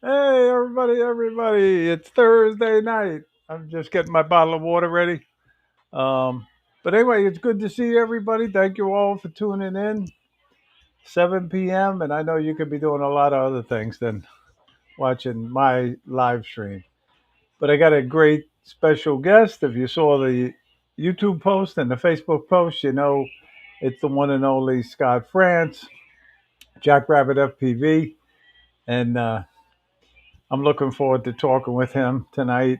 Hey, everybody. It's Thursday night. I'm just getting my bottle of water ready. Um, but anyway, it's good to see everybody. Thank you all for tuning in. 7 p.m. And I know you could be doing a lot of other things than watching my live stream. But I got a great special guest. If you saw the YouTube post and the Facebook post, you know it's the one and only Scott France, Jackrabbit FPV. And I'm looking forward to talking with him tonight.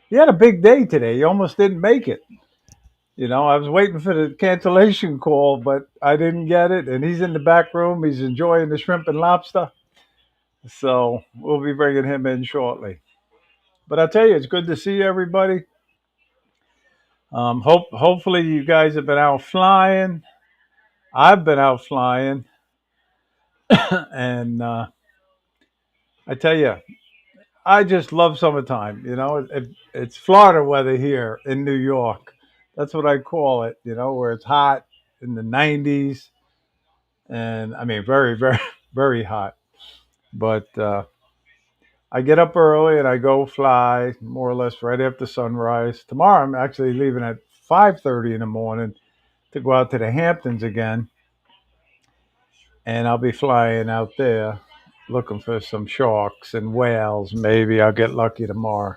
He had a big day today. He almost didn't make it. You know, I was waiting for the cancellation call, but I didn't get it. And he's in the back room. He's enjoying the shrimp and lobster. So we'll be bringing him in shortly. But I tell you, it's good to see everybody. Hopefully you guys have been out flying. I've been out flying, and I tell you, I just love summertime. You know, it's Florida weather here in New York. That's what I call it. You know, where it's hot in the 90s, and I mean very very hot. But I get up early and I go fly more or less right after sunrise. Tomorrow I'm actually leaving at 5:30 in the morning to go out to the Hamptons again, and I'll be flying out there looking for some sharks and whales. Maybe I'll get lucky tomorrow.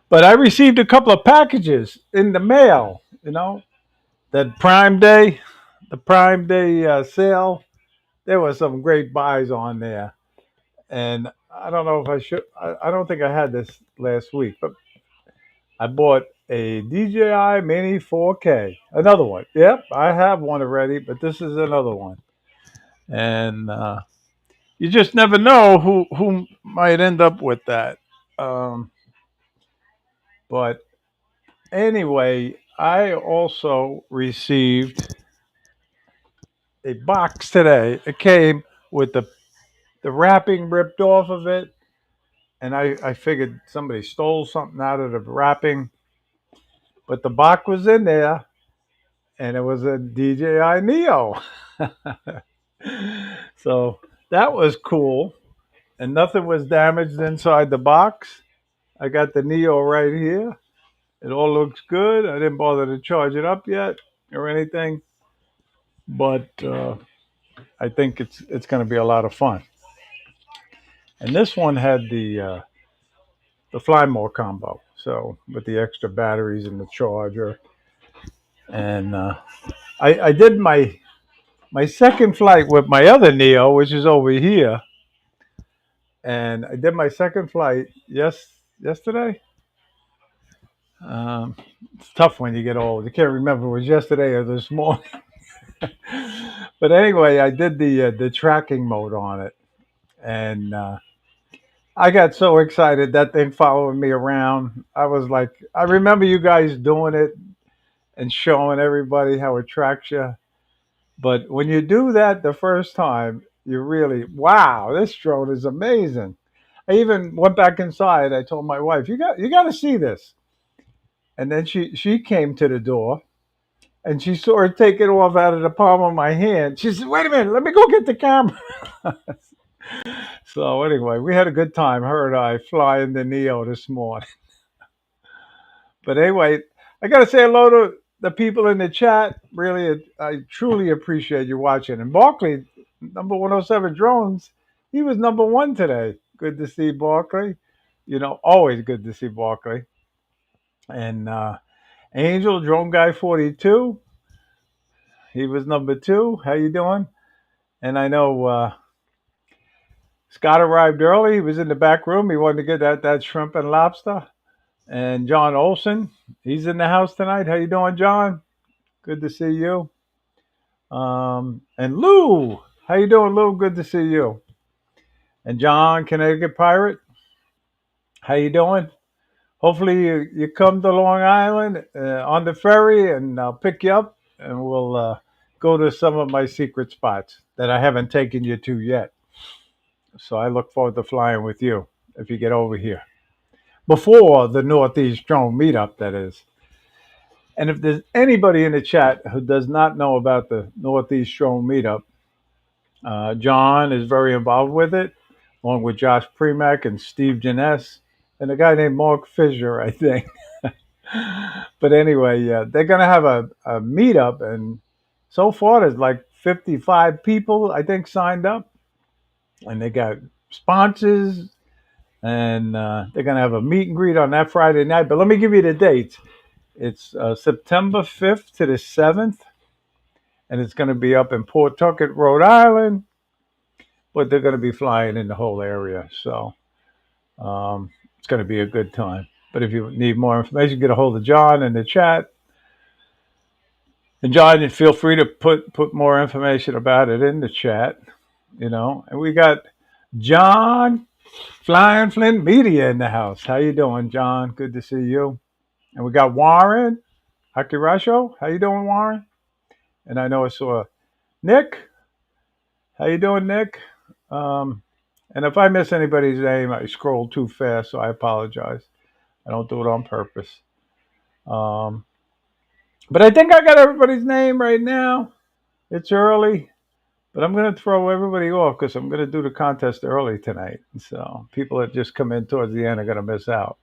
But I received a couple of packages in the mail. You know, that Prime Day, the Prime Day sale. There was some great buys on there, and I don't know if I should. I don't think I had this last week, but I bought a DJI Mini 4K. Another one. Yep, I have one already, but this is another one. And you just never know who might end up with that. Um, but anyway, I also received a box today. It came with the wrapping ripped off of it, and I figured somebody stole something out of the wrapping, but the box was in there, and it was a DJI Neo. So that was cool, and nothing was damaged inside the box. I got the Neo right here. It all looks good. I didn't bother to charge it up yet or anything, but I think it's going to be a lot of fun. And this one had the Fly More combo, so with the extra batteries and the charger. And I did my second flight with my other Neo, which is over here, and I did my second flight yesterday. Um, it's tough when you get old. You can't remember if it was yesterday or this morning. But anyway, I did the tracking mode on it, and I got so excited that thing following me around. I was like, I remember you guys doing it and showing everybody how it tracks you. But when you do that the first time, you really, wow, this drone is amazing. I even went back inside. I told my wife, you got to see this. And then she came to the door and she saw it take it off out of the palm of my hand. She said, "Wait a minute, let me go get the camera." So anyway, we had a good time, her and I, flying the Neo this morning. But anyway, I got to say hello to the people in the chat. Really, I truly appreciate you watching. And Barkley, number 107 drones, he was number one today. Good to see Barkley. You know, always good to see Barkley. And Angel, Drone Guy 42, he was number two. How you doing? And I know Scott arrived early. He was in the back room. He wanted to get that shrimp and lobster. And John Olson, he's in the house tonight. How you doing, John? Good to see you. And Lou, how you doing, Lou? Good to see you. And John, Connecticut Pirate, how you doing? Hopefully you come to Long Island on the ferry, and I'll pick you up, and we'll go to some of my secret spots that I haven't taken you to yet. So I look forward to flying with you if you get over here before the Northeast Drone Meetup, that is. And if there's anybody in the chat who does not know about the Northeast Drone Meetup, John is very involved with it. along with Josh Premack and Steve Janess and a guy named Mark Fisher, I think. But anyway, yeah, they're going to have a meetup, and so far there's like 55 people, I think, signed up, and they got sponsors, and they're going to have a meet and greet on that Friday night. But let me give you the dates. It's September 5th to the 7th, and it's going to be up in Pawtucket, Rhode Island, but they're going to be flying in the whole area. So it's going to be a good time. But if you need more information, get a hold of John in the chat. And John, feel free to put more information about it in the chat, And we got John Flying Flint Media in the house. How you doing, John? Good to see you. And we got Warren Akirasho. How you doing, Warren? And I know I saw Nick. How you doing, Nick? And if I miss anybody's name, I scroll too fast, so I apologize. I don't do it on purpose. But I think I got everybody's name right now. It's early, but I'm going to throw everybody off because I'm going to do the contest early tonight. So people that just come in towards the end are going to miss out.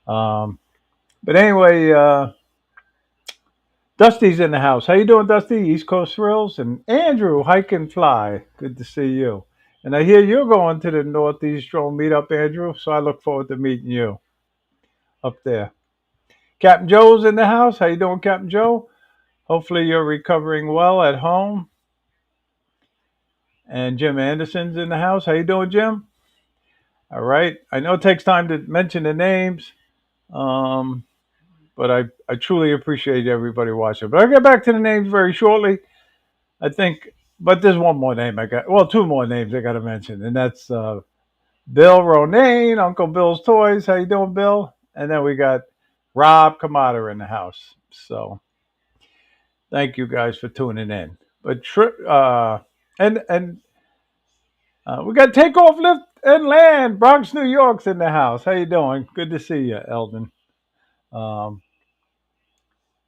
But anyway, Dusty's in the house. How you doing, Dusty? East Coast Thrills. And Andrew, Hike and Fly. Good to see you. And I hear you're going to the Northeast Drone meetup, Andrew, so I look forward to meeting you up there. Captain Joe's in the house. How you doing, Captain Joe? Hopefully you're recovering well at home. And Jim Anderson's in the house. How you doing, Jim? All right. I know it takes time to mention the names, but I truly appreciate everybody watching. But I'll get back to the names very shortly, I think. But there's one more name two more names I got to mention, and that's Bill Ronayne, Uncle Bill's Toys. How you doing, Bill? And then we got Rob Kamada in the house. So thank you guys for tuning in. But we got Takeoff, Lift, and Land. Bronx, New York's in the house. How you doing? Good to see you, Eldon.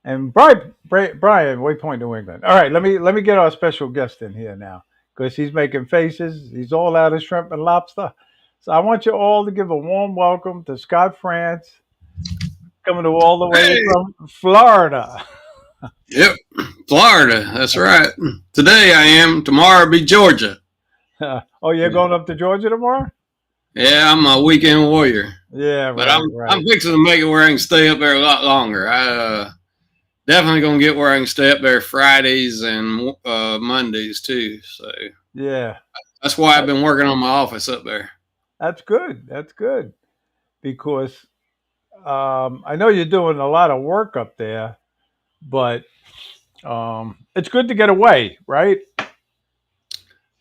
And Brian, Waypoint, New England. All right, let me get our special guest in here now because he's making faces. He's all out of shrimp and lobster. So I want you all to give a warm welcome to Scott France, coming to all the way from Florida. Yep, Florida. That's right. Today I am. Tomorrow will be Georgia. Oh, you're going up to Georgia tomorrow? Yeah, I'm a weekend warrior. Yeah, but I'm fixing to make it where I can stay up there a lot longer. I definitely gonna get where I can stay up there Fridays and Mondays too. So yeah, that's why I've been working on my office up there. That's good. That's good because I know you're doing a lot of work up there, but it's good to get away, right?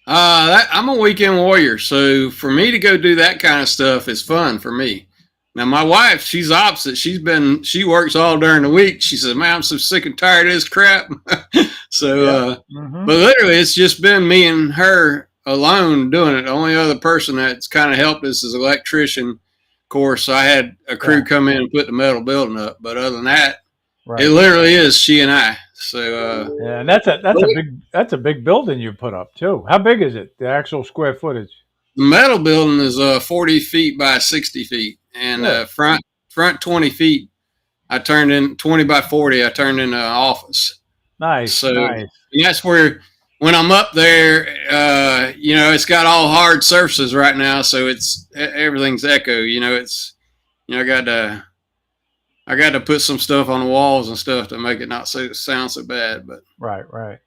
I'm a weekend warrior, so for me to go do that kind of stuff is fun for me. Now, my wife, she's opposite. She works all during the week. She says, "Man, I'm so sick and tired of this crap." So, but literally, it's just been me and her alone doing it. The only other person that's kind of helped us is an electrician. Of course, I had a crew come in and put the metal building up, but other than that, it literally is she and I. So yeah, and that's a big building you put up too. How big is it? The actual square footage? The metal building is 40 feet by 60 feet, and front 20 feet. I turned in 20 by 40. I turned in an office. Nice. So nice. That's where when I'm up there, it's got all hard surfaces right now, so everything's echo. I got to put some stuff on the walls and stuff to make it not sound so bad. But right.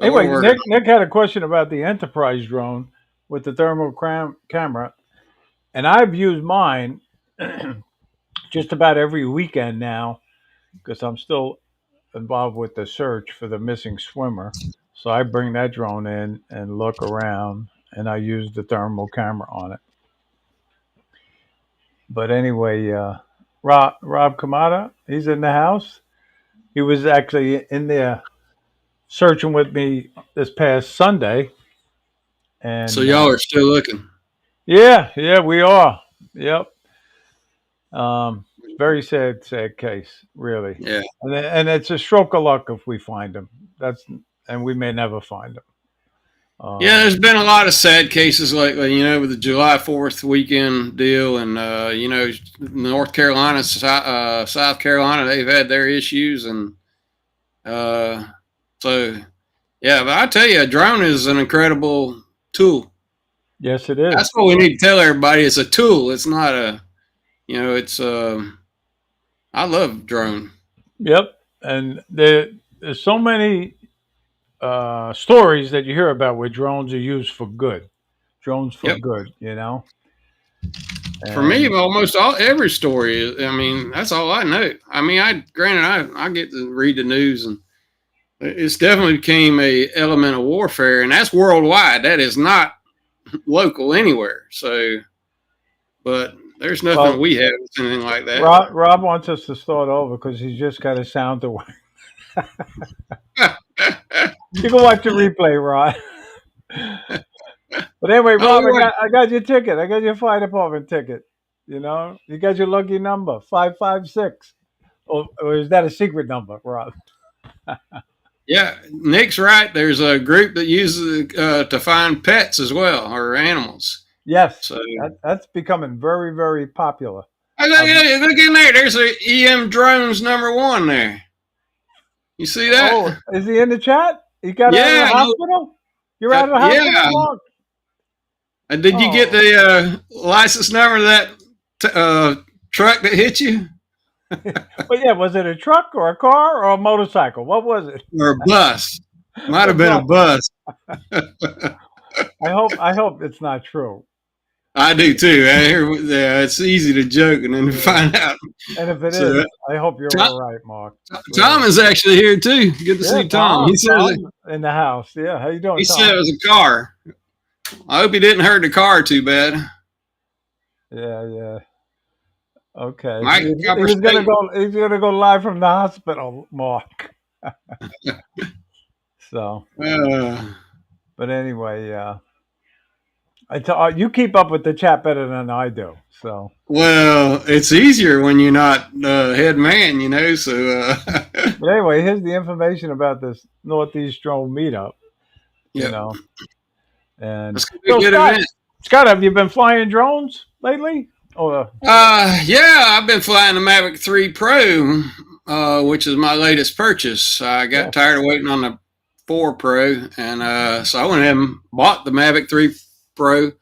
Anyway, Nick had a question about the Enterprise drone with the thermal camera, and I've used mine just about every weekend now because I'm still involved with the search for the missing swimmer. So I bring that drone in and look around, and I use the thermal camera on it. But anyway, Rob Kamada, he's in the house. He was actually in there searching with me this past Sunday. And so y'all are still looking? Yeah, we are. Yep. Very sad case, really. Yeah. And it's a stroke of luck if we find him. And we may never find him. Yeah, Um, there's been a lot of sad cases lately, with the July 4th weekend deal. And, North Carolina, South Carolina, they've had their issues. And uh, so, yeah, but I tell you, a drone is an incredible tool. yes, it is. That's what we need to tell everybody. It's a tool. It's not it's, I love drone. Yep. And there's so many stories that you hear about where drones are used for good. Drones for Yep. good, For me, And almost every story is, I mean, that's all I know. I mean, I get to read the news, and it's definitely became a element of warfare, and that's worldwide. That is not local anywhere. So, but there's nothing well, we have that's anything like that. Rob wants us to start over because he's just got a sound away. You can watch the replay, Rod. But anyway, Oh, Rob, I got your ticket. I got your fire department ticket. You got your lucky number 556. Or is that a secret number, Rob? yeah. Nick's right. There's a group that uses it to find pets as well, or animals. Yes, So that's becoming very, very popular. look in there. There's a EM drones #1 there. You see Oh, that? is he in the chat? He got out of the Yeah, hospital? You're out of the hospital, yeah. Mark? Did you get Oh. the license number of that truck that hit you, But yeah, was it a truck or a car or a motorcycle? What was it? or a bus? Might A have been a bus. bus. I hope it's not true. I do too. It's easy to joke and then to find out. And if it So is, I hope you're Tom, all right, Mark. Tom is actually here too. Good to Yeah, see Tom. He said Tom in the house. Yeah, how you doing, he Tom? said it was a car. I hope he didn't hurt the car too bad. Yeah. Okay. Mike He's gonna go. He's gonna go live from the hospital, Mark. So, but anyway, you keep up with the chat better than I do. So, well, it's easier when you're not head man, So, but anyway, here's the information about this Northeast Drone meetup. yep. And That's gonna be a good event. Scott, have you been flying drones lately? Yeah, I've been flying the Mavic 3 Pro, which is my latest purchase. I got tired of waiting on the 4 Pro, and so I went ahead and bought the Mavic 3 Pro,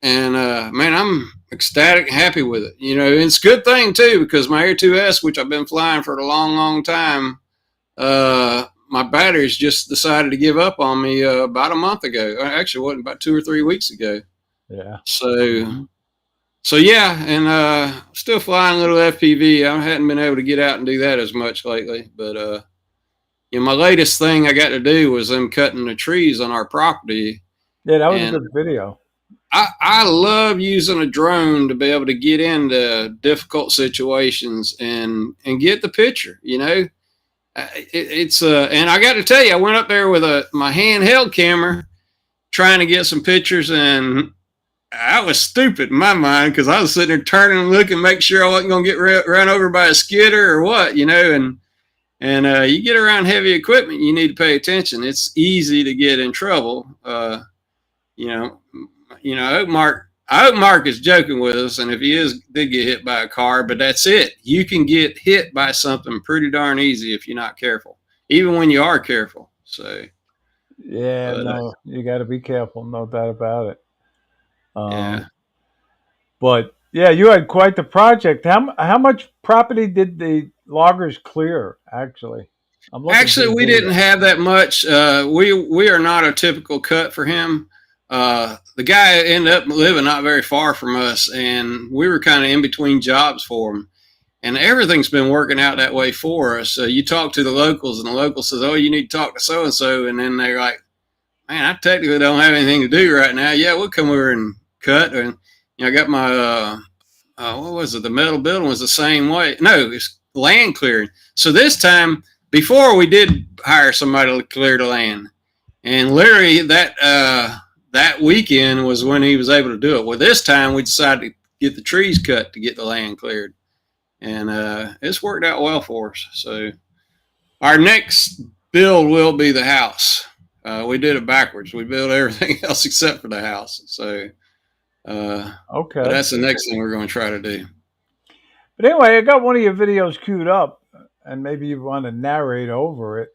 and man, I'm ecstatic and happy with it. It's a good thing too, because my Air 2S, which I've been flying for a long, long time, my batteries just decided to give up on me about a month ago. Actually, it wasn't about 2 or 3 weeks ago. Yeah. So yeah, and still flying a little FPV. I hadn't been able to get out and do that as much lately, but my latest thing I got to do was them cutting the trees on our property. Yeah, that was a good video. I love using a drone to be able to get into difficult situations and get the picture. It's and I got to tell you, I went up there with my handheld camera trying to get some pictures, and I was stupid in my mind because I was sitting there turning and looking, make sure I wasn't going to get run over by a skidder or what, and you get around heavy equipment, you need to pay attention. It's easy to get in trouble. I hope Mark is joking with us, and if he did get hit by a car, but that's it. You can get hit by something pretty darn easy if you're not careful, even when you are careful. So, yeah, no, you got to be careful, no doubt about it. Yeah. But yeah, you had quite the project. How much property did the loggers clear? Actually, we didn't have that much. We are not a typical cut for him. The guy ended up living not very far from us, and we were kind of in between jobs for him. And everything's been working out that way for us. You talk to the locals, and the local says, "Oh, you need to talk to so and so," and then they're like, "Man, I technically don't have anything to do right now. Yeah, we'll come over and cut." And I got my what was it? The metal building was the same way. No, it's land clearing. So this time, before we did hire somebody to clear the land, and literally that weekend was when he was able to do it. Well, this time we decided to get the trees cut to get the land cleared, and it's worked out well for us. So our next build will be the house. We did it backwards. We built everything else except for the house. So, Okay. but that's the next thing we're going to try to do. But anyway, I got one of your videos queued up, and maybe you want to narrate over it.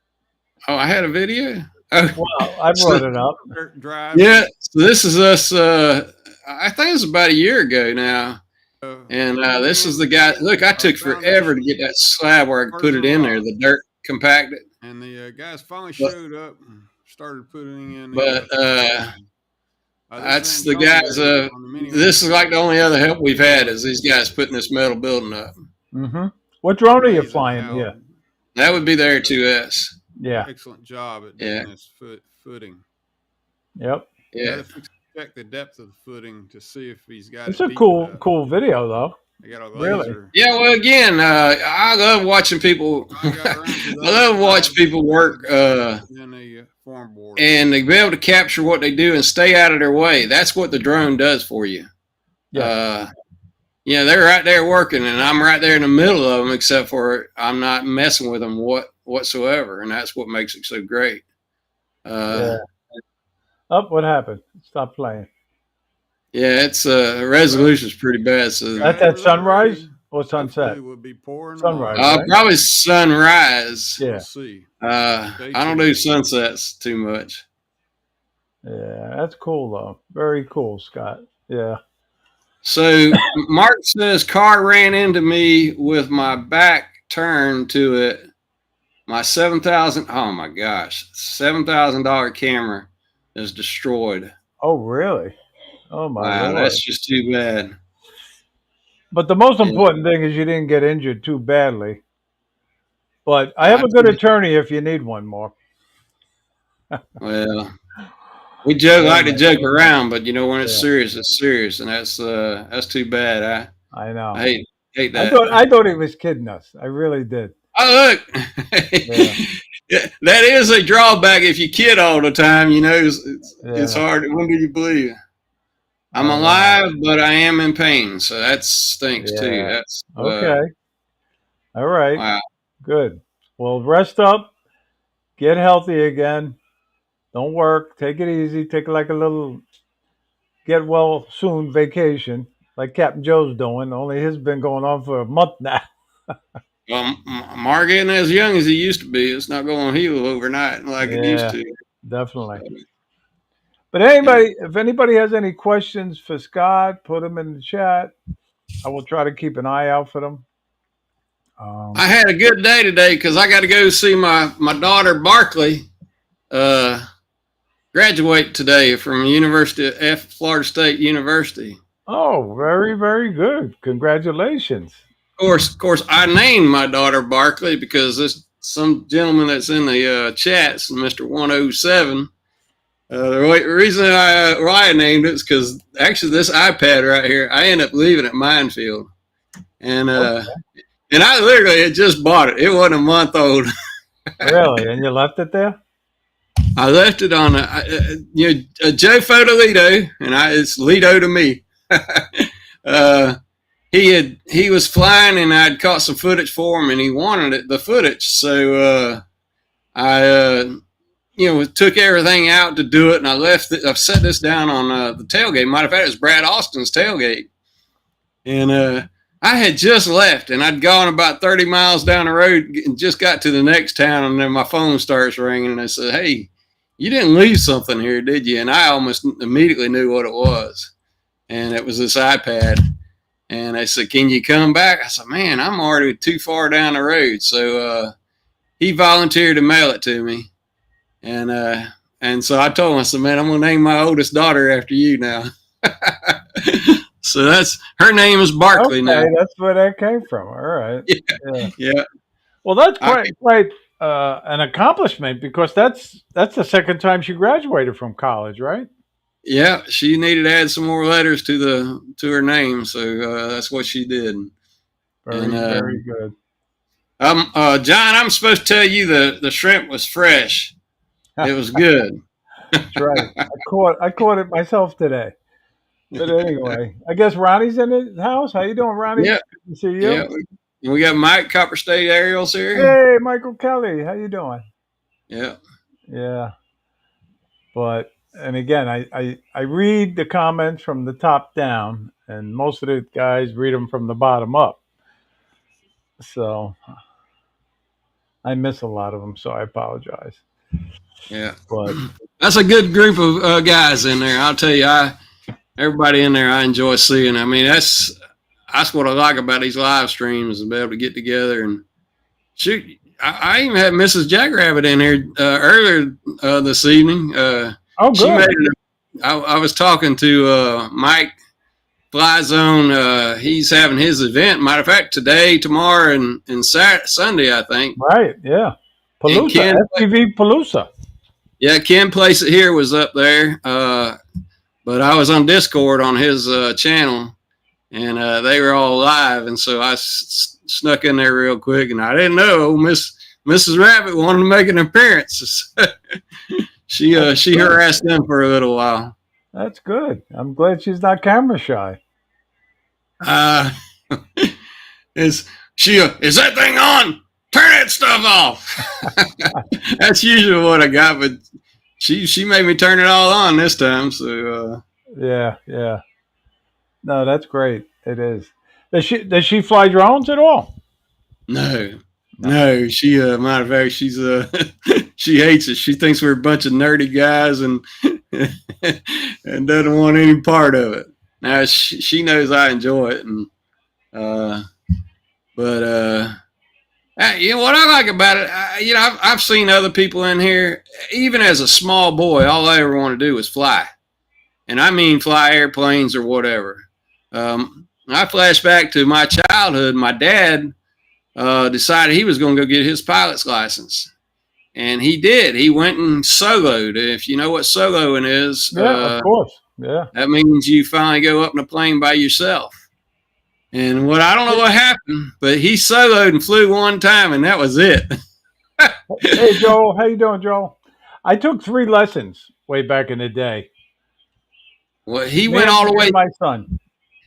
Oh, I had a video. Oh, Well, I so, brought it up. yeah. So this is us. I think it was about a year ago now. And this is the guy. Look, I took forever to get that slab where I could put it in there, the dirt compacted. And the guys finally showed up and started putting in. But that's the guys. This is like the only other help we've had is these guys putting this metal building up. Mm-hmm. What drone are you flying here? That would be the Air 2S. Yeah. Excellent job at doing this footing. Yep. Yeah. Check the depth of the footing to see if he's got. It's a cool video though. I got a really. Yeah. Well, again, I love watching people. I love watching people work. And they be able to capture what they do and stay out of their way. That's what the drone does for you. Yeah. They're right there working, and I'm right there in the middle of them. Except for I'm not messing with them whatsoever, and that's what makes it so great. Yeah. Oh, what happened? Stop playing. Yeah, it's resolution's pretty bad. So that's at sunrise or sunset? Would be pouring sunrise. Right? Probably sunrise. Yeah. I don't do sunsets too much. Yeah, that's cool though. Very cool, Scott. Yeah. So Mark says car ran into me with my back turned to it. My $7,000. Oh my gosh, $7,000 camera is destroyed. Oh really? Oh my wow, Lord. That's just too bad. But the most important thing is you didn't get injured too badly. But I have a good attorney if you need one more. Well, we like to joke around, but when it's serious, it's serious, and that's too bad. I know. I hate that. I thought he was kidding us. I really did. Oh look. That is a drawback if you kid all the time. It's hard. When do you believe? I'm alive, but I am in pain, so that stinks too. That's okay. All right. Wow. Good. Well, rest up. Get healthy again. Don't work. Take it easy. Take like a little get well soon vacation, like Captain Joe's doing. Only his been going on for a month now. Well, Mark isn't as young as he used to be. It's not going to heal overnight like it used to. Definitely. But if anybody has any questions for Scott, put them in the chat. I will try to keep an eye out for them. I had a good day today because I got to go see my daughter Barkley graduate today from Florida State University. Oh, very, very good. Congratulations. Of course, I named my daughter Barkley because some gentleman that's in the chats, Mr. 107. The reason why I named it is because actually this iPad right here, I ended up leaving at Minefield, and and I literally had just bought it. It wasn't a month old. Really? And you left it there? I left it on Joe Fodolito, and it's Lito to me. He was flying, and I'd caught some footage for him, and he wanted the footage. So I took everything out to do it, and I left it. I've set this down on the tailgate. Matter of fact, it was Brad Austin's tailgate, and I had just left, and I'd gone about 30 miles down the road and just got to the next town, and then my phone starts ringing, and I said, "Hey, you didn't leave something here, did you?" And I almost immediately knew what it was, and it was this iPad. And they said, "Can you come back?" I said, "Man, I'm already too far down the road." So he volunteered to mail it to me. And so I told him, I said, "Man, I'm going to name my oldest daughter after you now." So her name is Barkley now. That's where that came from. All right. Yeah. Well, that's quite an accomplishment because that's the second time she graduated from college, right? Yeah, she needed to add some more letters to her name, so that's what she did. Very good. John, I'm supposed to tell you the shrimp was fresh. It was good. That's right. I caught it myself today. But anyway, I guess Ronnie's in the house. How you doing, Ronnie? Yeah. Good to see you. Yeah. We got Mike Copper State Aerials here. Hey, Michael Kelly. How you doing? Yeah. Yeah. But and again, I read the comments from the top down, and most of the guys read them from the bottom up. So I miss a lot of them. So I apologize. Yeah, But that's a good group of guys in there. I'll tell you, everybody in there I enjoy seeing. I mean, that's what I like about these live streams, is be able to get together and shoot. I even had Mrs. Jackrabbit in here earlier this evening. oh, She good. made it. I was talking to Mike Fly Zone. He's having his event. Matter of fact, today, tomorrow, and Sunday, I think. Right. Yeah. And Palooza. FPV Palooza. Yeah, Ken Place It Here was up there. But I was on Discord on his channel, and they were all live, and so I snuck in there real quick, and I didn't know Mrs. Rabbit wanted to make an appearance. she harassed them for a little while. That's good. I'm glad she's not camera shy. Is that thing on? Turn that stuff off. That's usually what I got, but she made me turn it all on this time. So yeah. No, that's great. It is. Does she fly drones at all? No. She matter of fact, she's she hates it. She thinks we're a bunch of nerdy guys and and doesn't want any part of it. Now she knows I enjoy it, and but what I like about it, I've seen other people in here. Even as a small boy, all I ever wanted to do was fly, and I mean fly airplanes or whatever. I flash back to my childhood. My dad decided he was going to go get his pilot's license, and he did. He went and soloed. If you know what soloing is, yeah, of course. Yeah, that means you finally go up in a plane by yourself. And I don't know what happened, but he soloed and flew one time, and that was it. Hey, Joel. How you doing, Joel? I took 3 lessons way back in the day. Well, he went all the way. My son.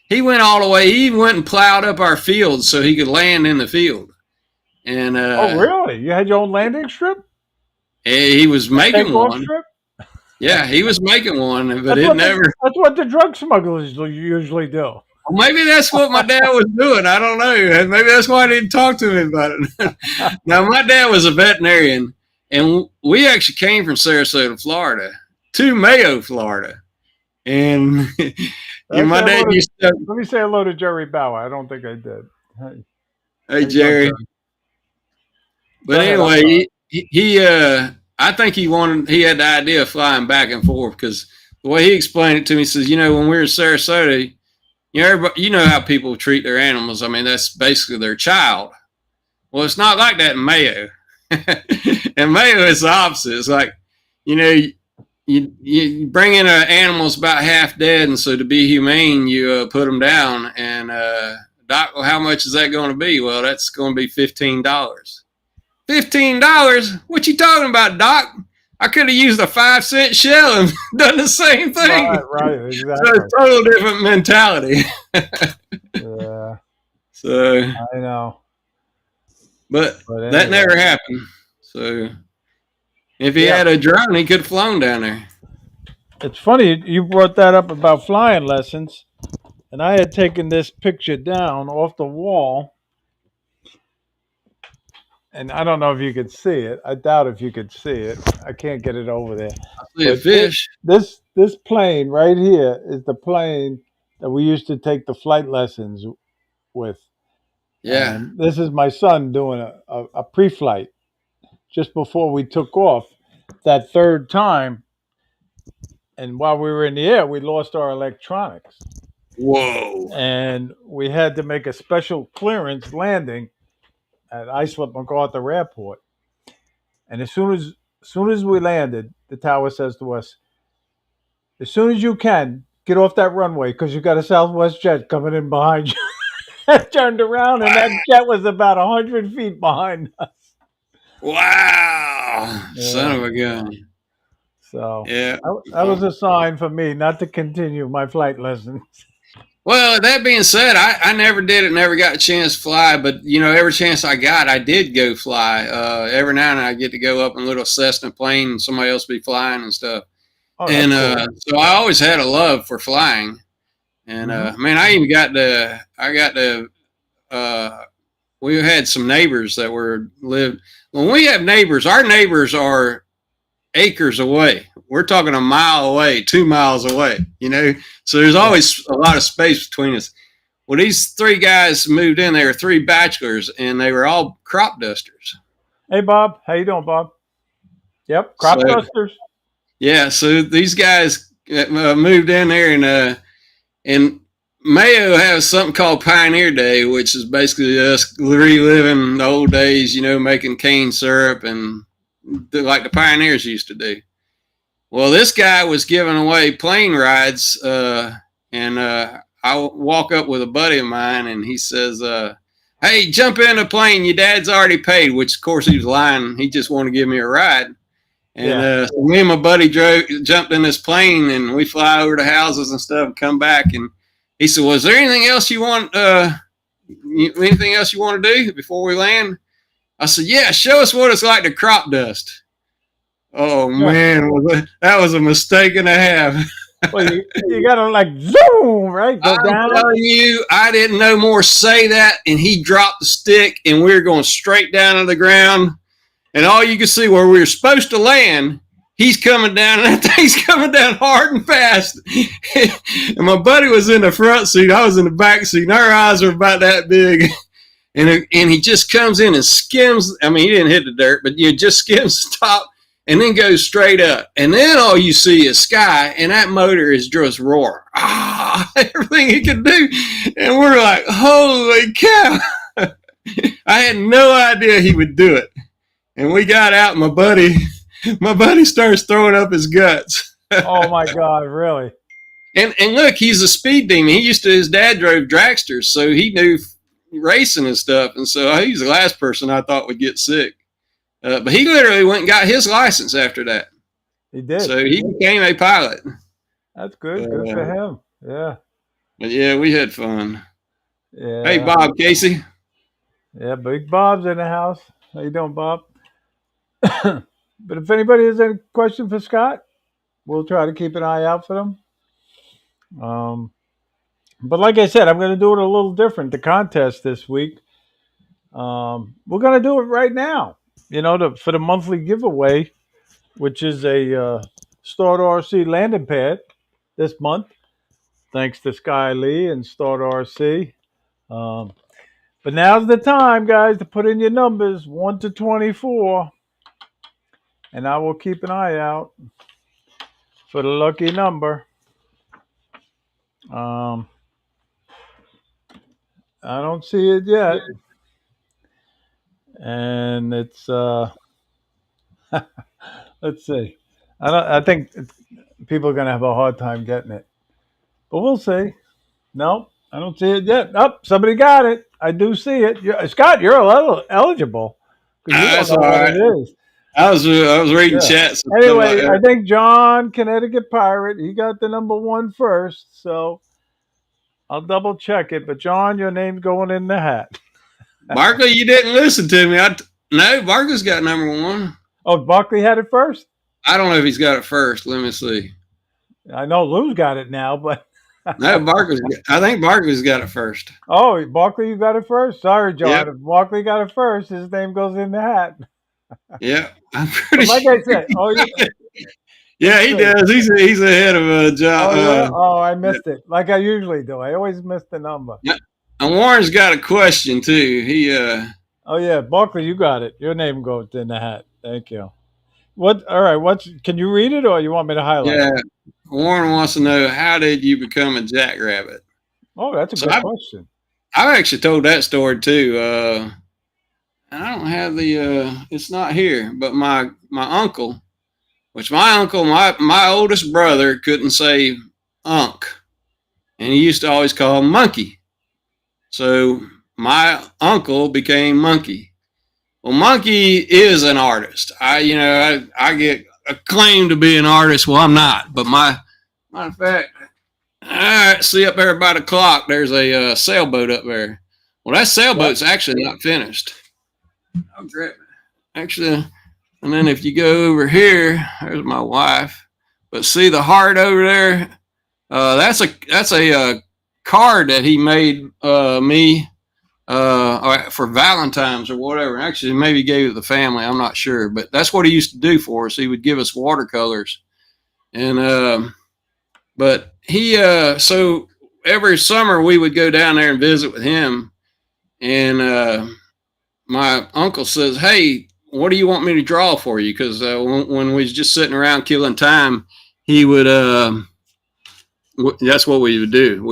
He went all the way. He even went and plowed up our field so he could land in the field. And oh, really? You had your own landing strip? He was making one. Strip? Yeah, he was making one, but that's what the drug smugglers usually do. Well, maybe that's what my dad was doing. I don't know. Maybe that's why I didn't talk to him about it. Now, my dad was a veterinarian, and we actually came from Sarasota, Florida, to Mayo, Florida. And my dad used to... Let me say hello to Jerry Bauer. I don't think I did. Hey Jerry. But anyway, he I think he had the idea of flying back and forth, because the way he explained it to me, he says, when we were in Sarasota, you know how people treat their animals. I mean, that's basically their child. Well, it's not like that in Mayo. And Mayo is the opposite. It's like, you bring in an animal's about half dead, and so to be humane, you put them down. And Doc, well, how much is that going to be? Well, that's going to be $15. $15? What you talking about, Doc? I could have used a 5-cent shell and done the same thing. Right, exactly. So it's a total different mentality. Yeah. So I know. But anyway, that never happened. So if he had a drone, he could have flown down there. It's funny you brought that up about flying lessons, and I had taken this picture down off the wall. And I don't know if you could see it. I doubt if you could see it. I can't get it over there. I see a fish. This plane right here is the plane that we used to take the flight lessons with. Yeah. And this is my son doing a pre-flight just before we took off that third time. And while we were in the air, we lost our electronics. Whoa. And we had to make a special clearance landing at Islip MacArthur Airport. And as soon as we landed, the tower says to us, as soon as you can, get off that runway, because you got a Southwest jet coming in behind you. I turned around, and that jet was about 100 feet behind us. Wow. Yeah. Son of a gun. So yeah, that was a sign for me not to continue my flight lessons. Well, that being said, I never did it, never got a chance to fly, but, every chance I got, I did go fly. Every now and then I get to go up in a little Cessna plane and somebody else be flying and stuff. Oh, that's And cool. so I always had a love for flying. And man, I even we had some neighbors that lived. When we have neighbors, our neighbors are acres away. We're talking a mile away, 2 miles away, so there's Yeah. always a lot of space between us. Well, these three guys moved in. They were three bachelors, and they were all crop dusters. Hey, Bob. How you doing, Bob? Yep. So Crop dusters. yeah, so these guys moved in there, and Mayo has something called Pioneer Day, which is basically us reliving the old days, making cane syrup and like the pioneers used to do. Well, this guy was giving away plane rides, and I walk up with a buddy of mine, and he says, "Hey, jump in a plane. Your dad's already paid," which, of course, he was lying. He just wanted to give me a ride. And so me and my buddy jumped in this plane, and we fly over to houses and stuff and come back. And he said, "Was there anything else you want? Anything else you want to do before we land?" I said, "Yeah, show us what it's like to crop dust." Oh man, that was a mistake and a half. Well, you gotta like zoom, right? Go down. I'm telling you, I didn't no more say that, and he dropped the stick, and we were going straight down to the ground. And all you could see where we were supposed to land, he's coming down, and that thing's coming down hard and fast. And my buddy was in the front seat, I was in the back seat, and our eyes were about that big. And he just comes in and skims. I mean, he didn't hit the dirt, but just skims the top and then goes straight up. And then all you see is sky, and that motor is just roar. Everything he can do. And we're like, holy cow. I had no idea he would do it. And we got out, and my buddy starts throwing up his guts. Oh my God, really? And look, he's a speed demon. His dad drove dragsters, so he knew racing and stuff. And so he's the last person I thought would get sick. But he literally went and got his license after that. He did. So he became a pilot. That's good. Good for him. Yeah. But yeah, we had fun. Yeah. Hey, Bob Casey. Yeah, Big Bob's in the house. How you doing, Bob? But if anybody has any question for Scott, we'll try to keep an eye out for them. But like I said, I'm going to do it a little different. The contest this week, we're going to do it right now. For the monthly giveaway, which is a StartRC landing pad this month, thanks to Sky Lee and StartRC. But now's the time, guys, to put in your numbers 1 to 24. And I will keep an eye out for the lucky number. I don't see it yet. And it's let's see. I think people are gonna have a hard time getting it. But we'll see. No, I don't see it yet. Oh, somebody got it. I do see it. Scott, you're eligible. That's all right. What it is. I was reading chats. Anyway, I think John, Connecticut Pirate, he got the number 1 first. So I'll double check it. But John, your name's going in the hat. Barkley, you didn't listen to me. No, Barkley's got number 1. Oh, Barkley had it first? I don't know if he's got it first. Let me see. I know Lou's got it now, but no, I think Barkley's got it first. Oh, Barkley, you got it first? Sorry, John. Yep. If Barkley got it first, his name goes in the hat. Yeah, I'm pretty like sure. I said, yeah, he does. He's ahead of John. I missed it. Like I usually do. I always miss the number. Yeah. And Warren's got a question too. Oh yeah, Barkley, you got it. Your name goes in the hat. Thank you. What? All right. Can you read it, or you want me to highlight? Yeah. it? Warren wants to know, how did you become a jackrabbit? Oh, that's a good question. I've actually told that story too. I don't have it's not here, but my uncle, my oldest brother couldn't say Unc, and he used to always call him Monkey. So my uncle became Monkey. Well, Monkey is an artist. I get a claim to be an artist. Well, I'm not, but matter of fact, all right, see up there by the clock, there's a sailboat up there. Well, that sailboat's actually not finished. Oh, great. Actually, and then if you go over here, there's my wife. But see the heart over there? That's a card that he made me for Valentine's or whatever. Actually, maybe he gave it to the family. I'm not sure, but that's what he used to do for us. He would give us watercolors, and but he so every summer we would go down there and visit with him, and my uncle says, "Hey, what do you want me to draw for you?" Because when we was just sitting around killing time, he would. That's what we would do.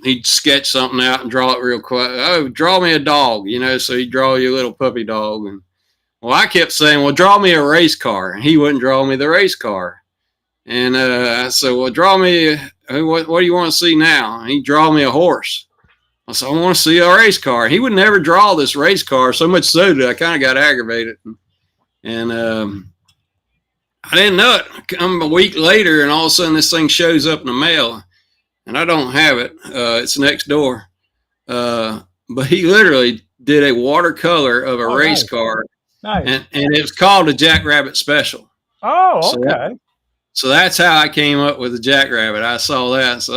He'd sketch something out and draw it real quick. Oh, draw me a dog, So he'd draw you a little puppy dog, and well, I kept saying, "Well, draw me a race car." And he wouldn't draw me the race car, and I said, "Well, draw me. What do you want to see now?" And he'd draw me a horse. I said, "I want to see a race car." He would never draw this race car, so much so that I kind of got aggravated, and I didn't know it. Come a week later, and all of a sudden this thing shows up in the mail, and I don't have it. It's next door. But he literally did a watercolor of a race car, and it was called a Jackrabbit Special. Oh, okay. So that's how I came up with the Jackrabbit. I saw that. So,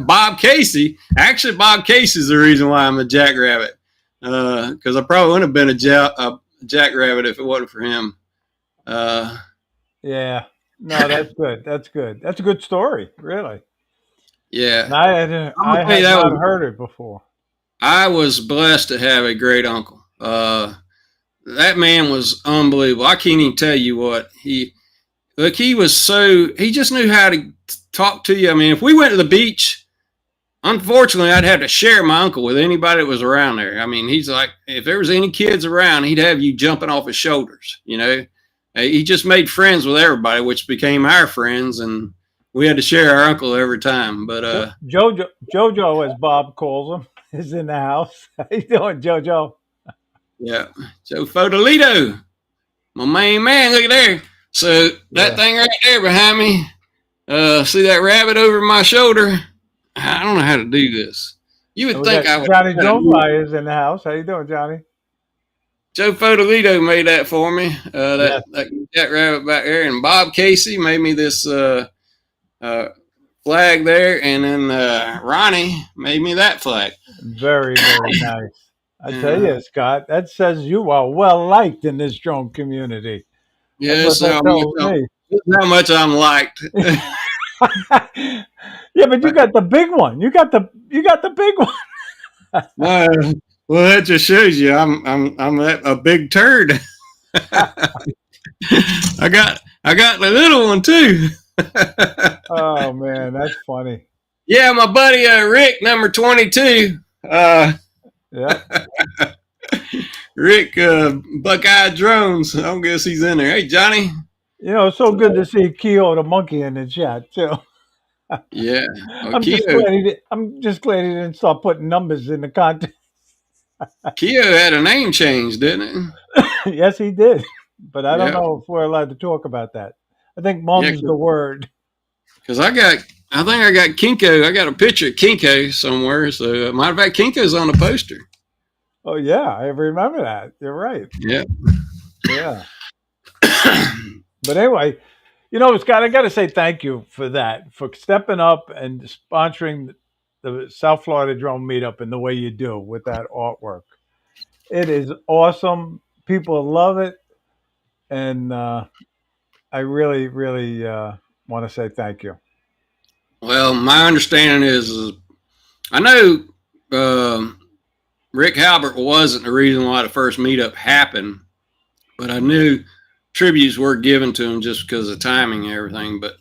Bob Casey, actually Bob Casey's the reason why I'm a Jackrabbit. Because I probably wouldn't have been a Jackrabbit if it wasn't for him. Yeah. No, that's good. That's good. That's a good story, really. Yeah. And I had not heard it before. I was blessed to have a great uncle. That man was unbelievable. I can't even tell you what he just knew how to talk to you. I mean, if we went to the beach, unfortunately, I'd have to share my uncle with anybody that was around there. I mean, he's like, if there was any kids around, he'd have you jumping off his shoulders, He just made friends with everybody, which became our friends, and we had to share our uncle every time. But Jojo, as Bob calls him, is in the house. How you doing, Jojo? Yeah, Joe Fodolito, my main man. Look at there. So that thing right there behind me, see that rabbit over my shoulder? I don't know how to do this. You would think I would. Johnny Drumfly is in the house. How you doing, Johnny? Joe Fodolito made that for me. That rabbit back there, and Bob Casey made me this flag there, and then Ronnie made me that flag. Very, very nice. I tell you, Scott, that says you are well liked in this drone community. Yes, how much I'm liked. Yeah, but you got the big one. You got the big one. Well, that just shows you I'm a big turd. I got the little one too. Oh man, that's funny. Yeah, my buddy Rick, number 22. Rick, Buckeye Drones. I don't guess he's in there. Hey, Johnny. It's so good to see Keo the monkey in the chat too. Yeah, I'm just glad he didn't start putting numbers in the content. Keo had a name change, didn't it? Yes, he did. But I don't know if we're allowed to talk about that. I think mom's the word. Because I think I got Kinko. I got a picture of Kinko somewhere. So, matter of fact, Kinko's on the poster. Oh, yeah. I remember that. You're right. Yeah. Yeah. But anyway, Scott, I got to say thank you for that, for stepping up and sponsoring the South Florida Drone Meetup in the way you do with that artwork. It is awesome. People love it. And I really, really want to say thank you. Well, my understanding is I know Rick Halbert wasn't the reason why the first meetup happened, but I knew tributes were given to him just because of timing and everything. But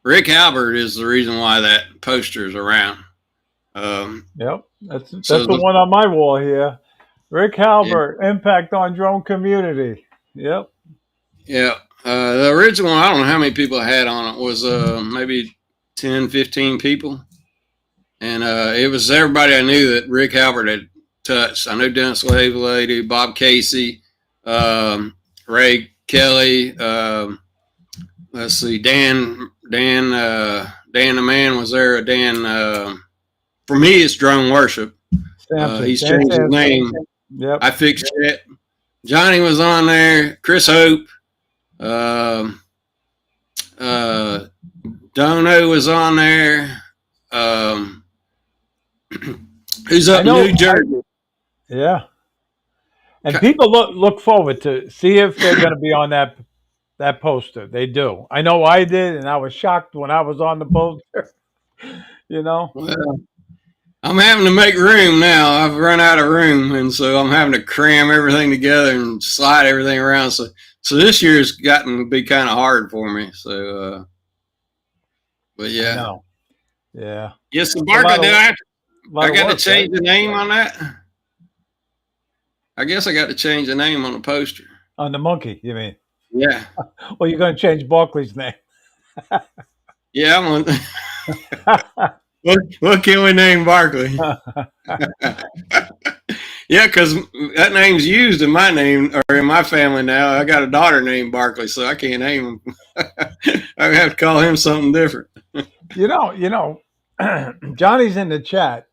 Rick Halbert is the reason why that poster is around. Yep, that's the one on my wall here. Rick Halbert, impact on drone community. Yep. Yeah. The original, I don't know how many people I had on it, was maybe 10, 15 people. And it was everybody I knew that Rick Halbert had touched. I know Dennis Lady, Bob Casey, Ray Kelly, let's see, Dan the man was there. Dan, for me, it's Drone Worship. He's changed his name. Yep. I fixed it. Johnny was on there. Chris Hope. Dono was on there. Who's up in New Jersey? Yeah. And people look forward to see if they're going to be on that poster. They do. I know I did, and I was shocked when I was on the poster. You know. Well, I'm having to make room now. I've run out of room, and so I'm having to cram everything together and slide everything around. So this year's gotten to be kind of hard for me. So, but yeah, yeah. Yes, so Barker, I got to change the name on that. I guess I got to change the name on the poster. On the monkey, you mean? Yeah. Well, you're going to change Barkley's name. Yeah, I'm on. What can we name Barkley? Yeah, because that name's used in my name or in my family now. I got a daughter named Barkley, so I can't name him. I have to call him something different. You know, Johnny's in the chat.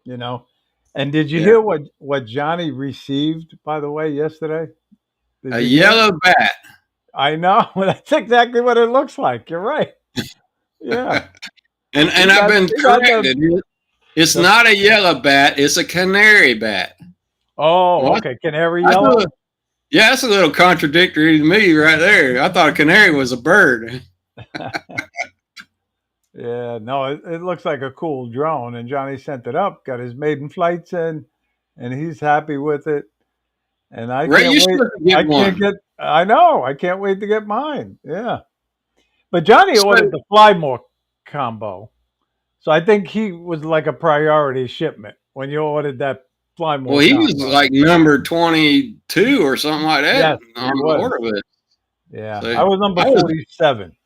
You know, and did you hear what Johnny received, by the way, yesterday? A yellow bat. I know. That's exactly what it looks like. You're right. Yeah. And I've been corrected. It's not a yellow bat. It's a canary bat. Oh, okay. Canary yellow? Yeah, that's a little contradictory to me right there. I thought a canary was a bird. Yeah, no, it looks like a cool drone. And Johnny sent it up, got his maiden flights in, and he's happy with it. And I know. I can't wait to get mine. Yeah. But Johnny ordered the Fly More combo. So I think he was like a priority shipment when you ordered that Fly More. Well, he was like number 22 or something like that on the order list. Yeah. So I was number 47.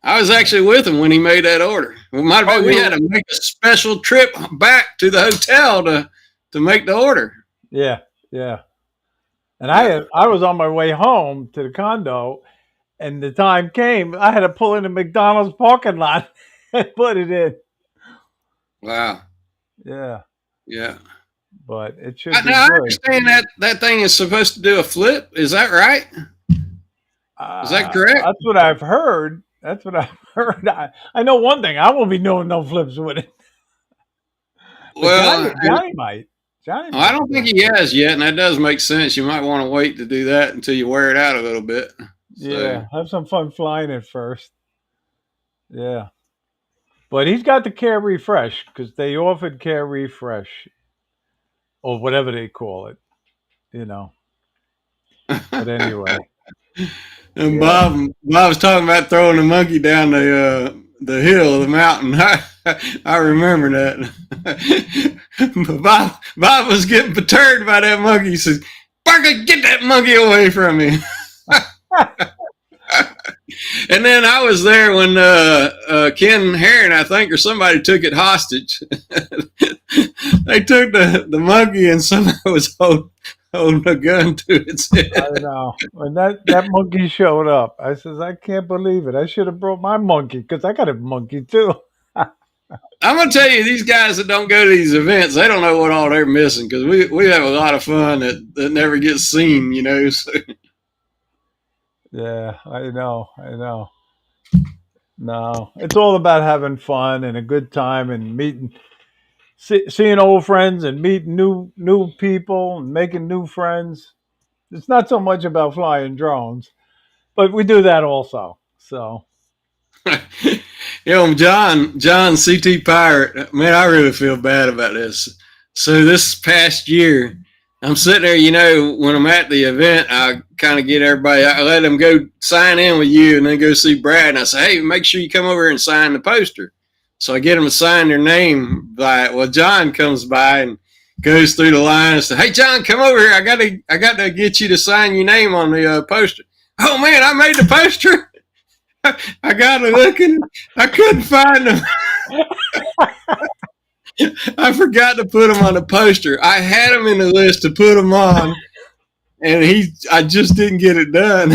I was actually with him when he made that order. We had to make a special trip back to the hotel to make the order. Yeah. Yeah. And I was on my way home to the condo, and the time came, I had to pull in the McDonald's parking lot and put it in. Wow. Yeah. Yeah. But it should be good. I understand that thing is supposed to do a flip. Is that right? Is that correct? That's what I've heard. I know one thing. I won't be doing no flips with it. Well, Johnny might. I don't think he has yet, and that does make sense. You might want to wait to do that until you wear it out a little bit. Yeah, have some fun flying it first. Yeah. But he's got the Care Refresh because they offered Care Refresh or whatever they call it, you know. But anyway. And Bob was talking about throwing the monkey down the hill, the mountain. I remember that. But Bob was getting perturbed by that monkey. He says, "Barker, get that monkey away from me." And then I was there when Ken Herron, I think, or somebody took it hostage. They took the monkey, and somebody was holding a gun to its head. I know. When that monkey showed up, I says, I can't believe it. I should have brought my monkey because I got a monkey too. I'm going to tell you, these guys that don't go to these events, they don't know what all they're missing because we have a lot of fun that never gets seen, you know. So. Yeah, I know. No, it's all about having fun and a good time and seeing old friends and meeting new people and making new friends. It's not so much about flying drones, but we do that also. So, John CT Pirate, man, I really feel bad about this. So this past year, I'm sitting there, you know, when I'm at the event, I kind of get everybody, I let them go sign in with you and then go see Brad. And I say, hey, make sure you come over and sign the poster. So I get them to sign their name by it. Well, John comes by and goes through the line and says, hey, John, come over here. I got to get you to sign your name on the poster. Oh, man, I made the poster. I got to look and I couldn't find them. I forgot to put them on the poster. I had them in the list to put them on, and I just didn't get it done.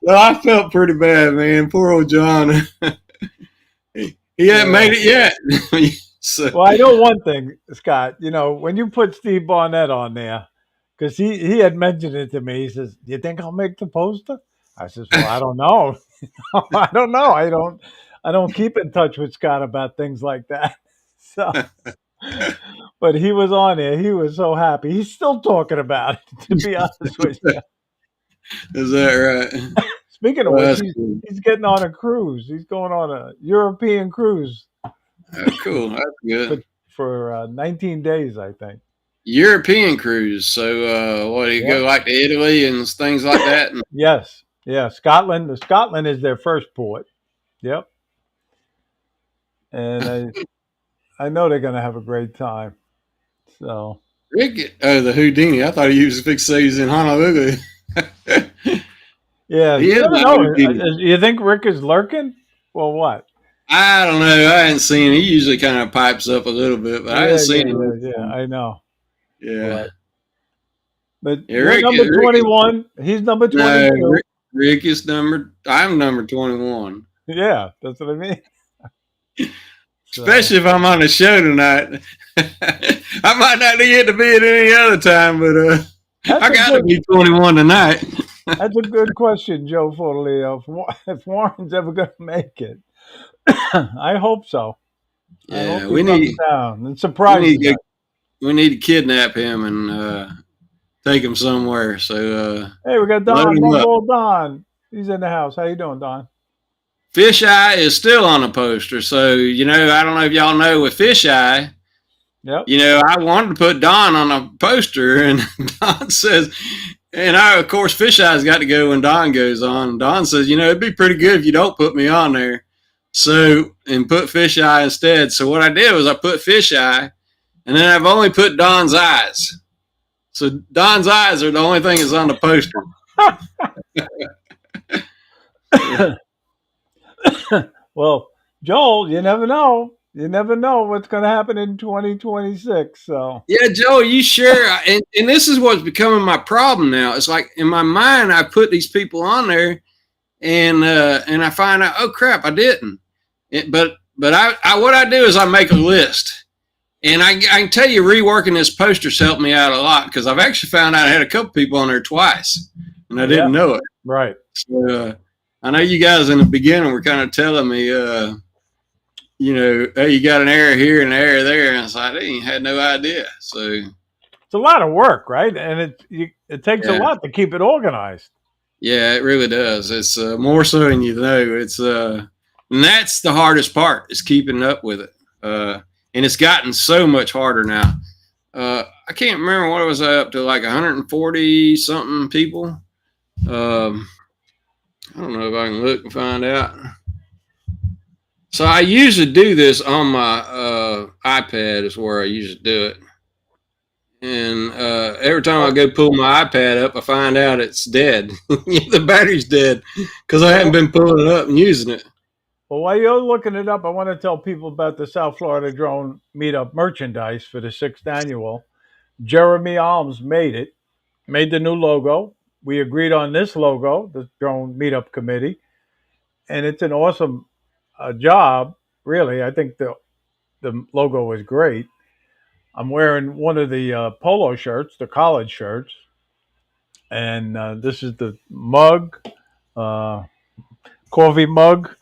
So I felt pretty bad, man. Poor old John. He hasn't made it yet. So. Well, I know one thing, Scott. You know, when you put Steve Barnett on there, because he had mentioned it to me. He says, "Do you think I'll make the poster?" I says, well, I don't know. I don't know. I don't keep in touch with Scott about things like that. So, but he was on there. He was so happy. He's still talking about it, to be honest with you. Is that right? Speaking of Well, which, that's cool. he's getting on a cruise. He's going on a European cruise Oh, cool. That's for, good. 19 days, I think. European cruise. So, what do you Yep. go like to Italy and things like that? And, Yes. Yeah. Scotland. Scotland is their first port. Yep. And I know they're going to have a great time. So. Rick, oh, the Houdini. I thought he was fixed to say he's in Honolulu. Yeah, He you is never my know. Houdini. You think Rick is lurking? Well, what? I don't know. I hadn't seen him. He usually kind of pipes up a little bit, but I haven't seen him. Yeah. I know. Yeah. But Yeah, you're number 21. He's number no, 22. Rick is I'm number 21. Yeah, that's what I mean. So, Especially if I'm on the show tonight. I might not get to be at any other time, but I got to be 21 tonight. That's a good question, Joe Fortaleo. If Warren's ever going to make it, I hope so. I Yeah, hope he comes down and surprises us. we need to kidnap him and take him somewhere. So hey, we got Don. Don. He's in the house. How you doing, Don? Fisheye is still on the poster. So, you know, I don't know if y'all know with Fisheye, yep. You know, I wanted to put Don on a poster, and Don says, and of course, Fisheye's got to go when Don goes on. Don says, you know, it'd be pretty good if you don't put me on there. So, and put Fisheye instead. So what I did was I put Fisheye, and then I've only put Don's eyes. So Don's eyes are the only thing that's on the poster. Well, Joel, you never know. You never know what's going to happen in 2026. So yeah, Joe, you sure? And this is what's becoming my problem now. It's like in my mind, I put these people on there, and I find out, oh crap, I didn't. But I what I do is I make a list, and I can tell you, reworking this poster's helped me out a lot because I've actually found out I had a couple people on there twice, and I didn't know it. Right. So I know you guys in the beginning were kind of telling me, you know, hey, you got an error here and an error there, and I was like, I had no idea. So it's a lot of work, right? And it takes a lot to keep it organized. Yeah, it really does. It's more so than you know. It's and that's the hardest part is keeping up with it. And it's gotten so much harder now. I can't remember what it was up to, like 140 something people. I don't know if I can look and find out. So I usually do this on my iPad is where I usually do it. And every time I go pull my iPad up, I find out it's dead. The battery's dead because I haven't been pulling it up and using it. Well, while you're looking it up, I want to tell people about the South Florida Drone Meetup merchandise for the 6th annual. Jeremy Alms made the new logo. We agreed on this logo, the Drone Meetup Committee, and it's an awesome job, really. I think the logo is great. I'm wearing one of the polo shirts, the college shirts, and this is the mug, coffee mug.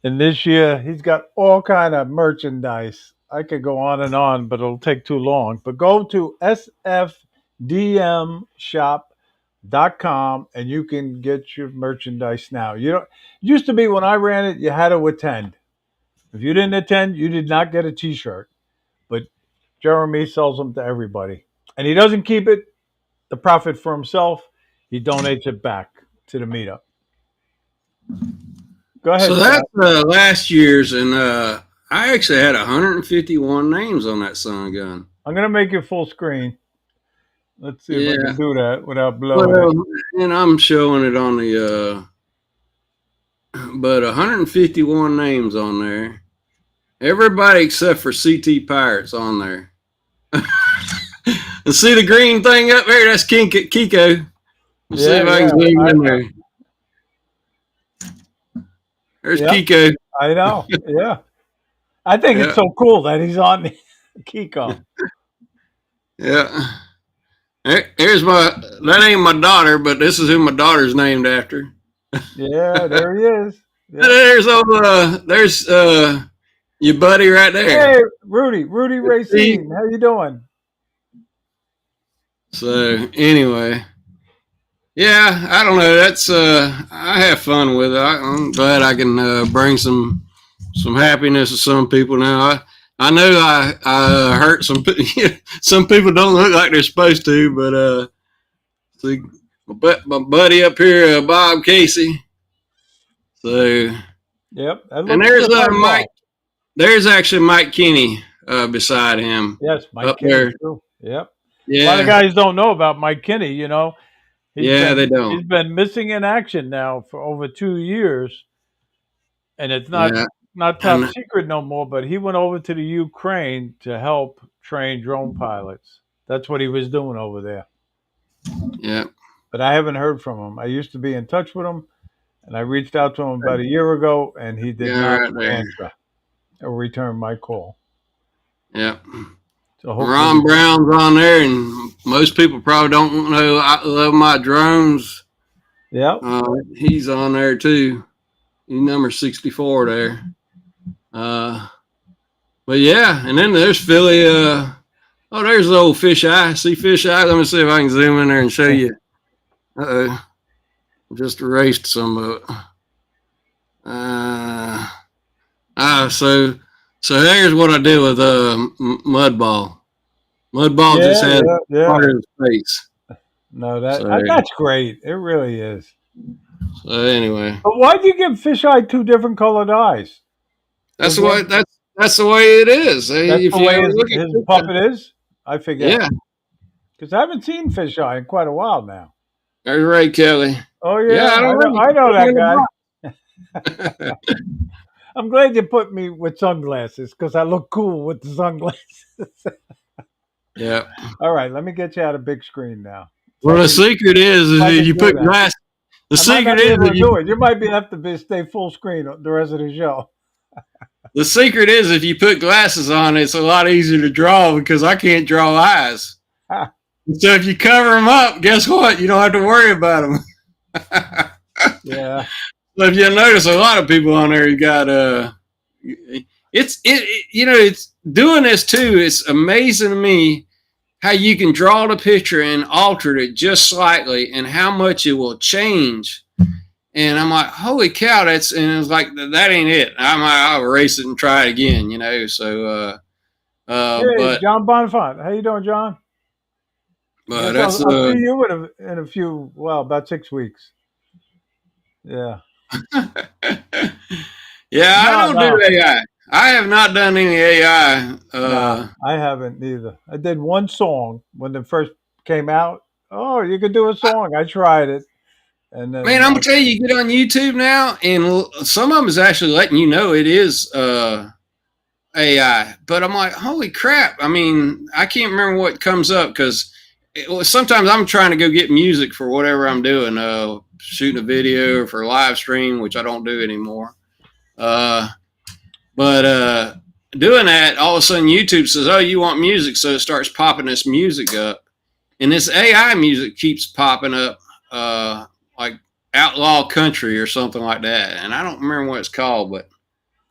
And this year, he's got all kind of merchandise. I could go on and on, but it'll take too long. But go to sfdmshop.com and you can get your merchandise now. You know, it used to be when I ran it, you had to attend. If you didn't attend, you did not get a T-shirt. But Jeremy sells them to everybody. And he doesn't keep the profit for himself. He donates it back to the meetup. Go ahead. So that's last year's, and I actually had 151 names on that son gun. I'm going to make it full screen. Let's see if I can do that without blowing it. And I'm showing it on the, but 151 names on there. Everybody except for CT Pirates on there. And see the green thing up there? That's Kiko. Let's see if I can zoom in there. There's Kiko. I know. Yeah. I think it's so cool that he's on Kiko. Yeah. Here's that ain't my daughter, but this is who my daughter's named after. Yeah, there he is. Yeah. There's your buddy right there. Hey, Rudy See? Racine, how you doing? So anyway, yeah, I don't know. That's I have fun with it. I'm glad I can bring some happiness to some people now. I know I hurt some some people don't look like they're supposed to, but see, my buddy up here, Bob Casey. So Yep, that and looks there's just like Mike. Bob. There's actually Mike Kinney beside him Yes, Mike up Kinney there. too. Yep. A lot of Yeah, guys don't know about Mike Kinney. You know, yeah, they don't. he's been missing in action now for over 2 years, and it's Yeah, not top and secret no more. But he went over to the Ukraine to help train drone pilots. That's what he was doing over there. yeah, But I haven't heard from him. I used to be in touch with him, and I reached out to him about a year ago, and he did yeah, not right there. answer or return my call. Yeah. So Ron hopefully, Brown's on there, and most people probably don't know I love my drones. yeah, He's on there too. He's number 64 there. But yeah, and then there's Philly. Oh, there's the old fish eye. See fish eye? Let me see if I can zoom in there and show you. Just erased some of it. So there's what I did with Mudball. Mudball just had yeah. part of his face. No, So, that's great. It really is. so anyway, But why'd you give fisheye two different colored eyes? that's Does the he way have- that's the way it is. that's If the you way ever look at his it, puppet is? I forget. yeah, Because I haven't seen fisheye in quite a while now. there's Ray Kelly. Oh Yeah, yeah, I don't know. I know Put me in that the guy. I'm glad you put me with sunglasses because I look cool with the sunglasses. Yeah. All right, let me get you out of big screen now. Well, the secret is I can if you do put that. glass. The I might not secret be is able if to do it. You might have to stay full screen the rest of the show. the secret is if you put glasses on, it's a lot easier to draw because I can't draw eyes. So if you cover them up, guess what? You don't have to worry about them. Yeah. So if you notice, a lot of people on there, you got it's doing this too. It's amazing to me how you can draw the picture and alter it just slightly, and how much it will change. And I'm like, holy cow, and it's like that ain't it. I'll erase it and try it again, So, Hey, but John Bonfont. How you doing, John? Yes, that's I'll see you in a few. Well, about 6 weeks. Yeah. yeah. I don't No. do AI. I have not done any AI. No, I haven't either. I did one song when it first came out. Oh, you could do a song. I tried it, and then Man, I'm gonna tell you, you get on YouTube now, and some of them is actually letting you know it is AI. But I'm like, holy crap! I mean, I can't remember what comes up because sometimes I'm trying to go get music for whatever I'm doing, shooting a video or for live stream, which I don't do anymore. But doing that, all of a sudden YouTube says, "Oh, you want music?" So it starts popping this music up, and this AI music keeps popping up, like Outlaw Country or something like that. And I don't remember what it's called, but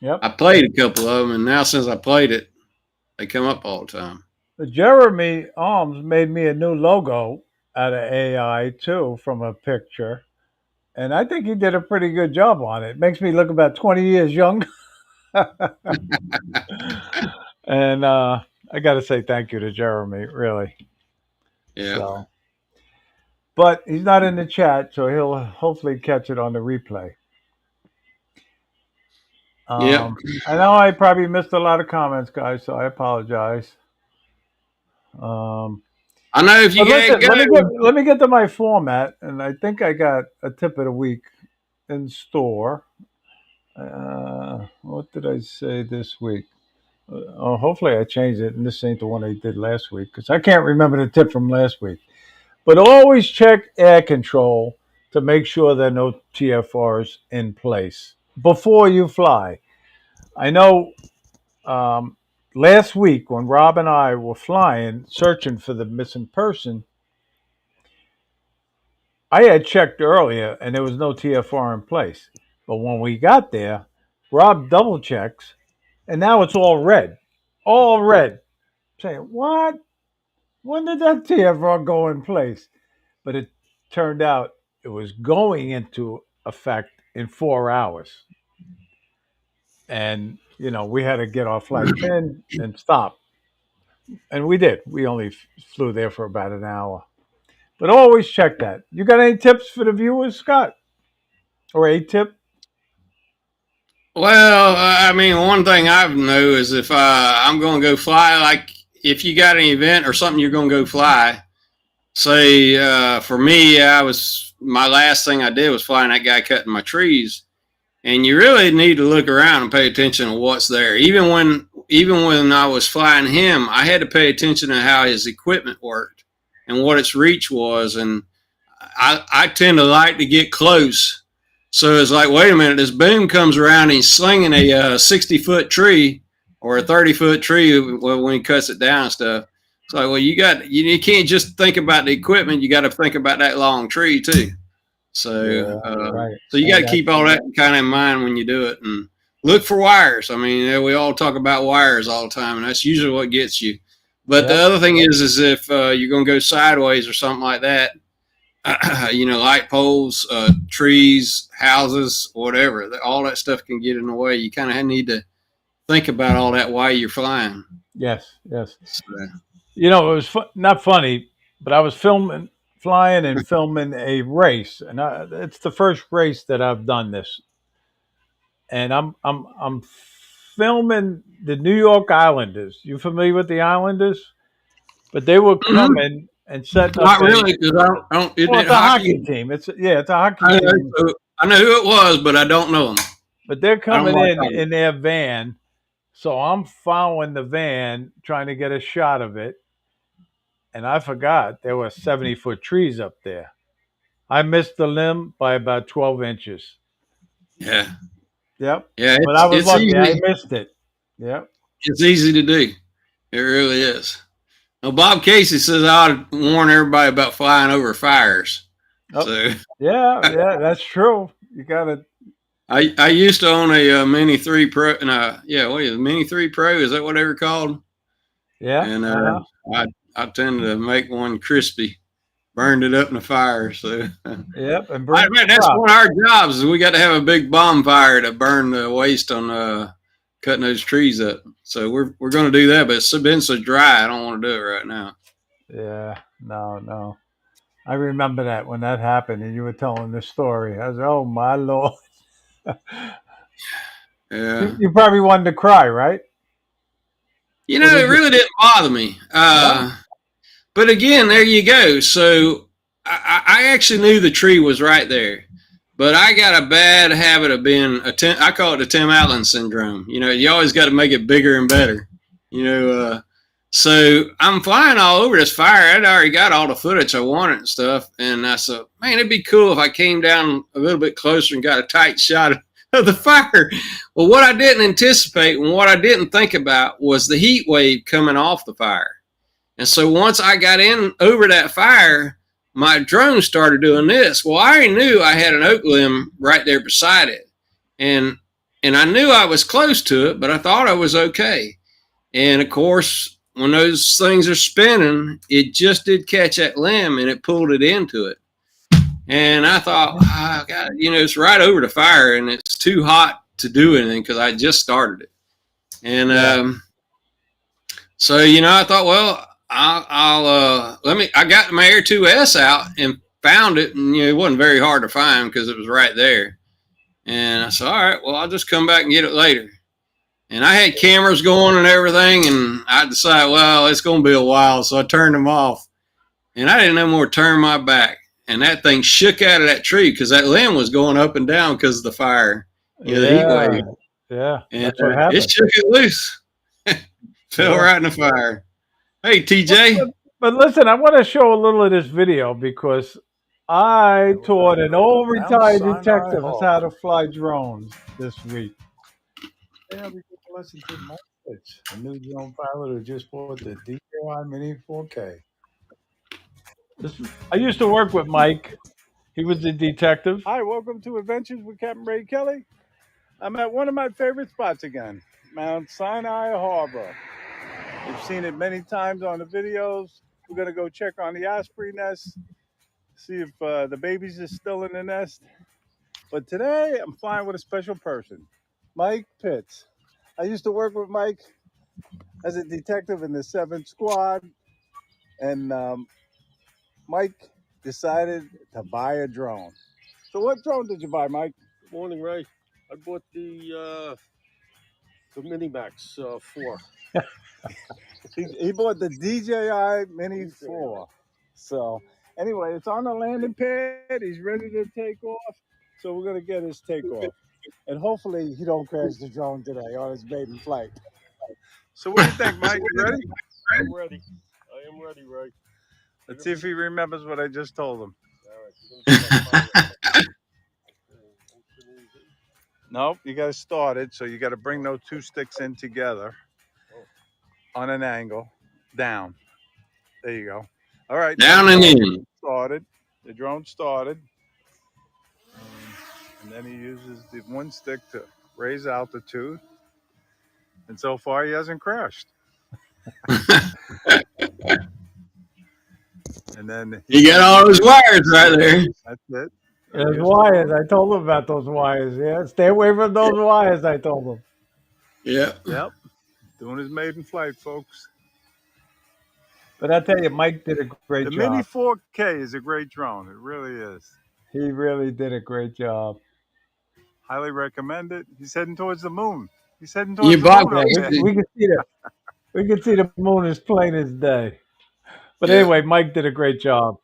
yep. I played a couple of them, and now since I played it, they come up all the time. But Jeremy Alms made me a new logo out of AI too from a picture, and I think he did a pretty good job on it. Makes me look about 20 years younger. And I got to say thank you to Jeremy, really. Yeah. So, but he's not in the chat, so he'll hopefully catch it on the replay. Yep. I know I probably missed a lot of comments, guys, so I apologize. I know if you Listen, get let me get to my format, and I think I got a tip of the week in store. What did I say this week? Hopefully I changed it, and this ain't the one I did last week because I can't remember the tip from last week. But always check air control to make sure there are no TFRs in place before you fly. I know last week when Rob and I were flying, searching for the missing person, I had checked earlier and there was no TFR in place. But when we got there, Rob double checks and now it's all red. All red. Saying, what? When did that TFR go in place? But it turned out it was going into effect in 4 hours. And, we had to get our flights in and stop. And we did. We only flew there for about an hour. But always check that. You got any tips for the viewers, Scott? Or a tip? Well, I mean, one thing I've know is if I'm going to go fly, like if you got an event or something you're going to go fly, say for me, my last thing I did was flying that guy cutting my trees, and you really need to look around and pay attention to what's there. Even when I was flying him, I had to pay attention to how his equipment worked and what its reach was, and I tend to like to get close. So it's like, wait a minute, this boom comes around and he's slinging a 60-foot tree or a 30-foot tree when he cuts it down and stuff. It's like, well, you can't just think about the equipment. You got to think about that long tree too. So, Right. so you got to keep all that kind of in mind when you do it, and look for wires. I mean, we all talk about wires all the time, and that's usually what gets you. But the other thing is if you're going to go sideways or something like that, light poles, trees, houses, whatever, all that stuff can get in the way. You kind of need to think about all that while you're flying. Yes. So, It was not funny, but I was flying and filming a race, and it's the first race that I've done this. And I'm filming the New York Islanders. You familiar with the Islanders? But they were coming and setting up. Not really, because I don't. Isn't it's it a hockey? hockey team. It's a hockey team. I know who it was, but I don't know them. But they're coming in their van, so I'm following the van, trying to get a shot of it. And I forgot there were 70-foot trees up there. I missed the limb by about 12 inches. Yeah. Yep. Yeah, but I was lucky. Easy. I missed it. Yep. It's easy to do. It really is. Well, Bob Casey says I ought to warn everybody about flying over fires. Oh, so yeah, that's true. You got to. I used to own a Mini 3 Pro, and what is it, Mini 3 Pro? Is that what they were called? Yeah. And I tended to make one crispy, burned it up in the fire. So yep, and that's one of our jobs. Is we got to have a big bonfire to burn the waste on cutting those trees up. So we're going to do that, but it's been so dry, I don't want to do it right now. Yeah, no. I remember that when that happened, and you were telling the story. I was, oh my Lord. Yeah. You probably wanted to cry, right? It really didn't bother me. But again, there you go. So I actually knew the tree was right there, but I got a bad habit of being I call it the Tim Allen syndrome. You always got to make it bigger and better. So I'm flying all over this fire. I'd already got all the footage I wanted and stuff, and I said, man, it'd be cool if I came down a little bit closer and got a tight shot of the fire. Well, what I didn't anticipate and what I didn't think about was the heat wave coming off the fire. And so once I got in over that fire, my drone started doing this. Well, I already knew I had an oak limb right there beside it. And I knew I was close to it, but I thought I was okay. And of course, when those things are spinning, it just did catch that limb and it pulled it into it. And I thought, oh, God, it's right over the fire and it's too hot to do anything because I just started it. And so, I thought, well, I got my Air 2S out and found it, and it wasn't very hard to find because it was right there. And I said, all right, well, I'll just come back and get it later. And I had cameras going and everything, and I decided, well, it's going to be a while, so I turned them off. And I didn't no more turn my back. And that thing shook out of that tree because that limb was going up and down because of the fire. The heat wave. Yeah, and that's what happened. It shook it loose. Fell right in the fire. Hey, TJ. But listen, I want to show a little of this video because I taught an old retired detective how to fly drones this week. Yeah, we took a lesson to Markets, a new drone pilot who just bought the DJI Mini 4K. I used to work with Mike, He was the detective. Hi, welcome to Adventures with Captain Ray Kelly. I'm at one of my favorite spots again, Mount Sinai Harbor. You've seen it many times on the videos. We're gonna go check on the osprey nest, see if the babies are still in the nest. But today I'm flying with a special person, Mike Pitts. I used to work with Mike as a detective in the 7th Squad, and Mike decided to buy a drone. So what drone did you buy, Mike? Good morning, Ray. I bought the Minimax 4. He bought the DJI Mini 4. So anyway, it's on the landing pad. He's ready to take off. So we're gonna get his takeoff, and hopefully he don't crash the drone today on his maiden flight. So what do you think, Mike? You ready? I'm ready. I am ready, Ray. Let's see if he remembers what I just told him. All right. Nope, you got to start it. So you got to bring those two sticks in together on an angle, down. There you go. All right. Down and in. Started. The drone started. And then he uses the one stick to raise altitude. And so far, he hasn't crashed. And then You got all those wires right there. That's it. There's wires. I told him about those wires. Yeah, stay away from those wires. I told him. Yeah. Yep. Doing his maiden flight, folks. But I tell you, Mike did a great The job. Mini 4K is a great drone. It really is. He really did a great job. Highly recommend it. He's heading towards the moon. He's heading towards You the bought moon. that. Out there. We can see that. We can see the moon as plain as day. But Yeah. anyway, Mike did a great job.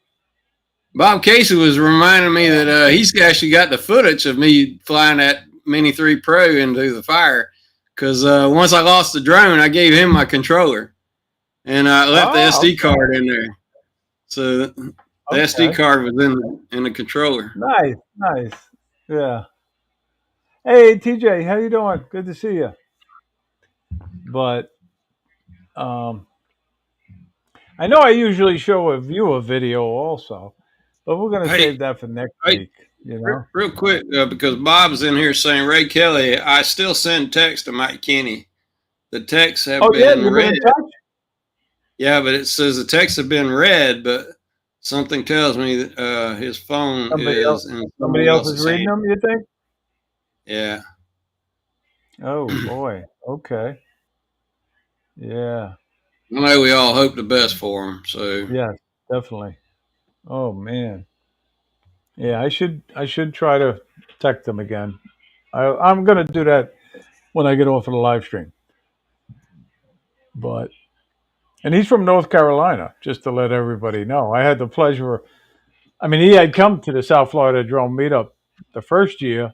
Bob Casey was reminding me that he's actually got the footage of me flying that Mini 3 Pro into the fire. Because once I lost the drone, I gave him my controller. And I left the SD card in there. So the SD card was in the controller. Nice, nice. Yeah. Hey, TJ, how you doing? Good to see you. But I know I usually show a viewer video also, but we're going to save that for next week. You know, real quick, because Bob's in here saying, Ray Kelly, I still send text to Mike Kenny. The texts have been read. Yeah, but it says the texts have been read, but something tells me that his phone somebody else is reading them, you think? Yeah. Oh, boy. Okay. Yeah. I know we all hope the best for him. So yeah, definitely. Oh man. Yeah, I should try to text them again. I'm gonna do that when I get off of the live stream. And he's from North Carolina, just to let everybody know. I had the pleasure. I mean, he had come to the South Florida Drone Meetup the first year,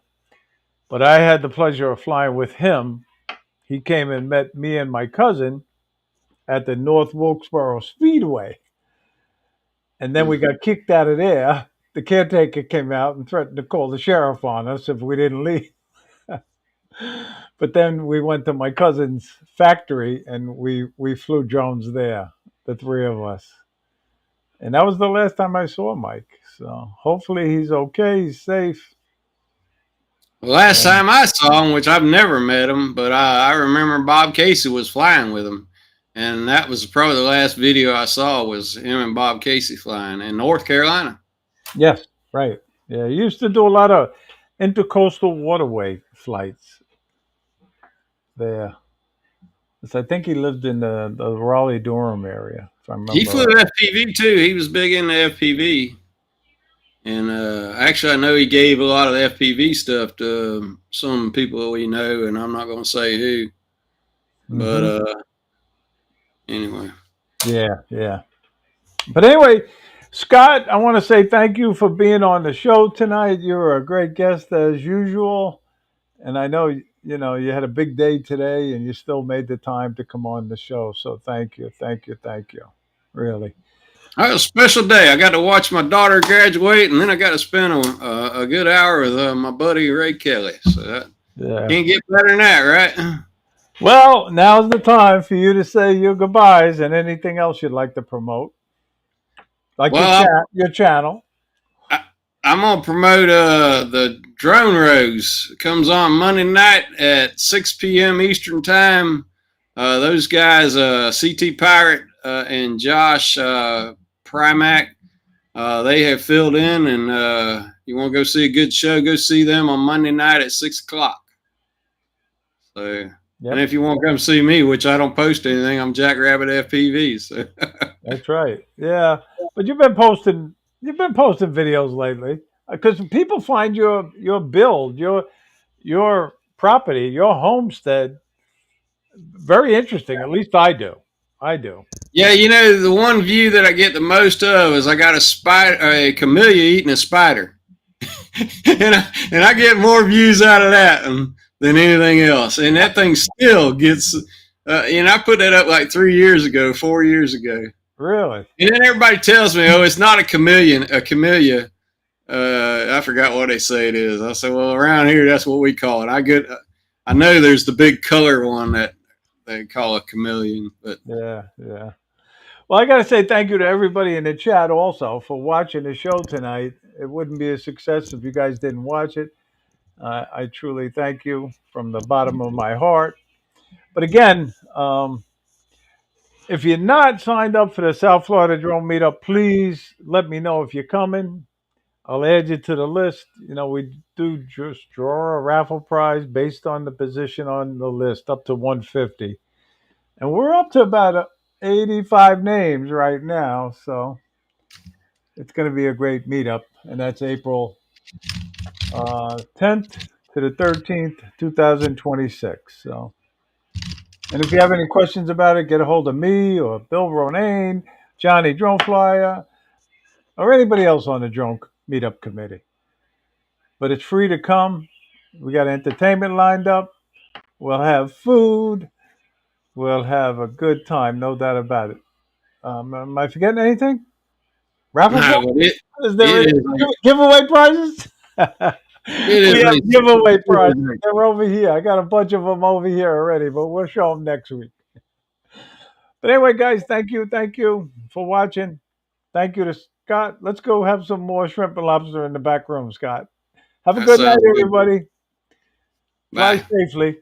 but I had the pleasure of flying with him. He came and met me and my cousin at the North Wilkesboro Speedway. And then we got kicked out of there. The caretaker came out and threatened to call the sheriff on us if we didn't leave. But then we went to my cousin's factory and we flew drones there, the three of us. And that was the last time I saw Mike. So hopefully he's okay, he's safe. Last time I saw him, which I've never met him, but I remember Bob Casey was flying with him. And that was probably the last video I saw was him and Bob Casey flying in North Carolina. Yes, right. Yeah, he used to do a lot of intercoastal waterway flights there. I think he lived in the Raleigh-Durham area, if I remember. He flew FPV too. He was big into FPV. And actually, I know he gave a lot of the FPV stuff to some people we know, and I'm not going to say who. But anyway. Yeah. But anyway, Scott, I want to say thank you for being on the show tonight. You're a great guest as usual. And I know, you had a big day today and you still made the time to come on the show. So thank you. Really. It was a special day. I got to watch my daughter graduate, and then I got to spend a good hour with my buddy Ray Kelly. So that can't get better than that, right? Well, now's the time for you to say your goodbyes and anything else you'd like to promote, like your channel. I'm gonna promote the drone rose. It comes on Monday night at 6 p.m. Eastern time. Those guys, CT Pirate and Josh Primac, they have filled in, and you want to go see a good show, go see them on Monday night at 6 o'clock. So, Yep. and if you want to come see me, which I don't post anything, I'm Jackrabbit FPV. So That's right. Yeah, but you've been posting videos lately because people find your build, your property, your homestead very interesting. At least I do. I do. yeah, the one view that I get the most of is I got a camellia eating a spider, and I get more views out of that than anything else. And that thing still gets, I put that up like 4 years ago. Really? And then everybody tells me, oh, it's not a camellia. I forgot what they say it is. I say, well, around here, that's what we call it. I know there's the big color one that they call a chameleon, but Yeah. Well, I got to say thank you to everybody in the chat also for watching the show tonight. It wouldn't be a success if you guys didn't watch it. I truly thank you from the bottom of my heart. But again, if you're not signed up for the South Florida Drone Meetup, please let me know if you're coming. I'll add you to the list. We do just draw a raffle prize based on the position on the list, up to 150. And we're up to about 85 names right now. So it's going to be a great meetup. And that's April 10th to the 13th, 2026. So, and if you have any questions about it, get a hold of me or Bill Ronayne, Johnny Drone Flyer, or anybody else on the drone meetup committee. But it's free to come. We got entertainment lined up. We'll have food. We'll have a good time, no doubt about it. Am I forgetting anything? Raffle no, prize? Is there it is giveaway prizes? it We is have a giveaway prizes. They're over here. I got a bunch of them over here already, but we'll show them next week. But anyway, guys, thank you for watching. Thank you to Scott. Let's go have some more shrimp and lobster in the back room, Scott. Have a That good night, sounds good. everybody. Fly Bye. safely.